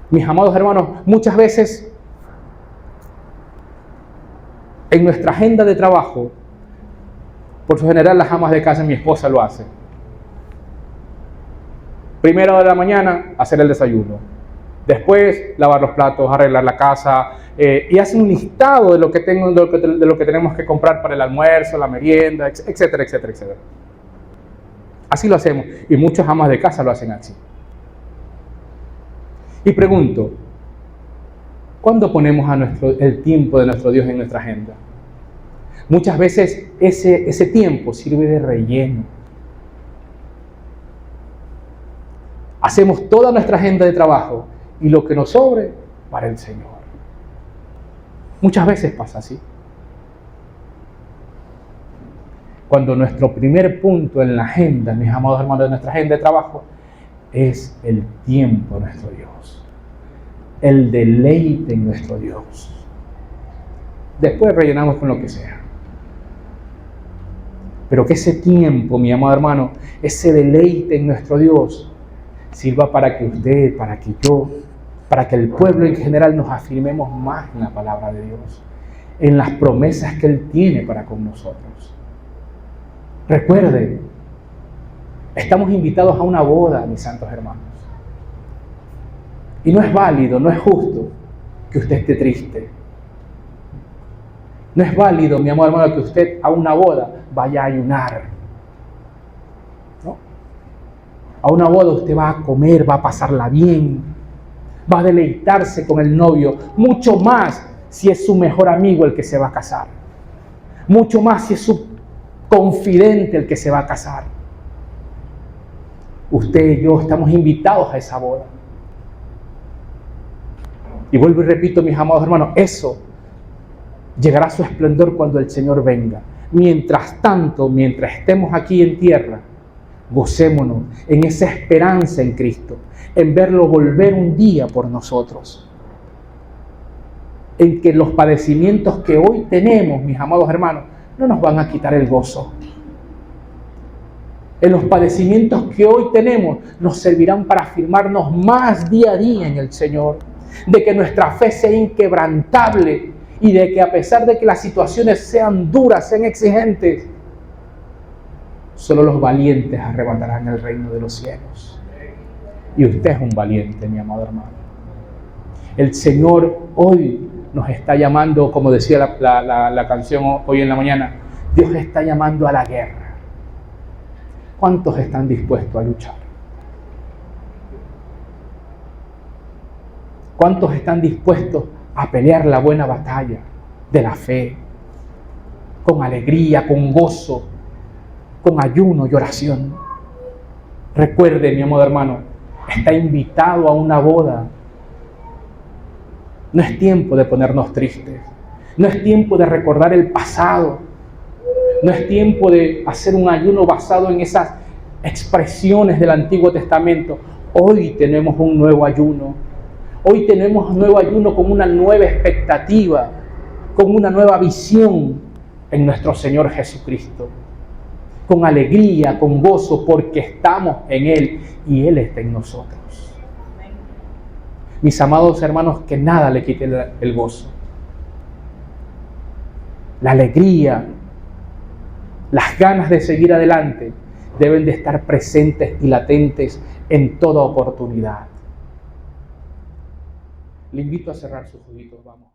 Mis amados hermanos, muchas veces en nuestra agenda de trabajo, por lo general las amas de casa, mi esposa lo hace, Primera hora de la mañana, hacer el desayuno. Después, lavar los platos, arreglar la casa, y hace un listado de lo que tenemos que comprar para el almuerzo, la merienda, etcétera, etcétera, etcétera. Así lo hacemos, y muchas amas de casa lo hacen así. Y pregunto, ¿cuándo ponemos el tiempo de nuestro Dios en nuestra agenda? Muchas veces ese tiempo sirve de relleno. Hacemos toda nuestra agenda de trabajo y lo que nos sobre para el Señor. Muchas veces pasa así. Cuando nuestro primer punto en la agenda, mis amados hermanos, de nuestra agenda de trabajo, es el tiempo de nuestro Dios. El deleite en nuestro Dios. Después rellenamos con lo que sea. Pero que ese tiempo, mi amado hermano, ese deleite en nuestro Dios, sirva para que usted, para que yo, para que el pueblo en general nos afirmemos más en la palabra de Dios, en las promesas que Él tiene para con nosotros. Recuerde, estamos invitados a una boda, mis santos hermanos. Y no es válido, no es justo que usted esté triste. No es válido, mi amor hermano, que usted a una boda vaya a ayunar. ¿No? A una boda usted va a comer, va a pasarla bien, va a deleitarse con el novio, mucho más si es su mejor amigo el que se va a casar. Mucho más si es su confidente el que se va a casar. Usted y yo estamos invitados a esa boda. Y vuelvo y repito, mis amados hermanos, eso llegará a su esplendor cuando el Señor venga. Mientras tanto, mientras estemos aquí en tierra, gocémonos en esa esperanza en Cristo, en verlo volver un día por nosotros. En que los padecimientos que hoy tenemos, mis amados hermanos, no nos van a quitar el gozo. En los padecimientos que hoy tenemos nos servirán para afirmarnos más día a día en el Señor, de que nuestra fe sea inquebrantable y de que a pesar de que las situaciones sean duras, sean exigentes, solo los valientes arrebatarán el reino de los cielos. Y usted es un valiente, mi amado hermano. El Señor hoy nos está llamando, como decía la canción hoy en la mañana, Dios está llamando a la guerra. ¿Cuántos están dispuestos a luchar? ¿Cuántos están dispuestos a pelear la buena batalla de la fe? Con alegría, con gozo, con ayuno y oración. Recuerde, mi amado hermano, está invitado a una boda. No es tiempo de ponernos tristes. No es tiempo de recordar el pasado. No es tiempo de hacer un ayuno basado en esas expresiones del Antiguo Testamento. Hoy tenemos un nuevo ayuno. Hoy tenemos un nuevo ayuno con una nueva expectativa, con una nueva visión en nuestro Señor Jesucristo. Con alegría, con gozo, porque estamos en Él y Él está en nosotros. Mis amados hermanos, que nada le quite el gozo. La alegría, las ganas de seguir adelante deben de estar presentes y latentes en toda oportunidad. Le invito a cerrar sus ojitos, vamos.